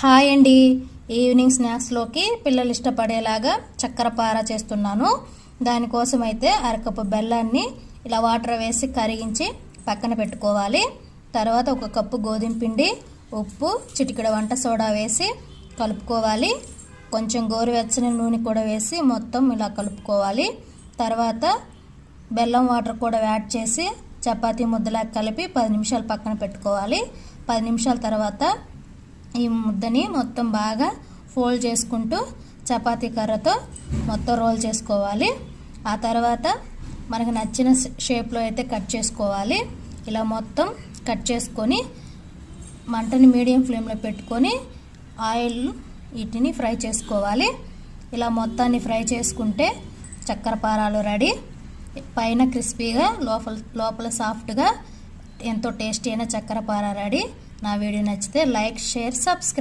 Hi అండి. Evening స్నాక్స్లోకి పిల్లలు ఇష్టపడేలాగా చక్కెర పార చేస్తున్నాను. దానికోసం అయితే అరకప్పు బెల్లాన్ని ఇలా వాటర్ వేసి కరిగించి పక్కన పెట్టుకోవాలి. తర్వాత ఒక కప్పు గోధుమ పిండి, ఉప్పు, చిటికెడు వంట సోడా వేసి కలుపుకోవాలి. కొంచెం గోరువెచ్చని నూనె కూడా వేసి మొత్తం ఇలా కలుపుకోవాలి. తర్వాత బెల్లం వాటర్ కూడా యాడ్ చేసి చపాతీ ముద్దలా కలిపి 10 నిమిషాలు పక్కన పెట్టుకోవాలి. 10 నిమిషాల తర్వాత ఈ ముద్దని మొత్తం బాగా ఫోల్డ్ చేసుకుంటూ చపాతీ కర్రతో మొత్తం రోల్ చేసుకోవాలి. ఆ తర్వాత మనకు నచ్చిన షేప్లో అయితే కట్ చేసుకోవాలి. ఇలా మొత్తం కట్ చేసుకొని మంటని మీడియం ఫ్లేమ్లో పెట్టుకొని ఆయిల్ వీటిని ఫ్రై చేసుకోవాలి. ఇలా మొత్తాన్ని ఫ్రై చేసుకుంటే చక్కెర పారాలు రెడీ. పైన క్రిస్పీగా లోపల సాఫ్ట్గా ఎంతో టేస్టీ అయిన చక్కెర పార రెడీ. నా వీడియో నచ్చితే లైక్, షేర్, సబ్స్క్రైబ్.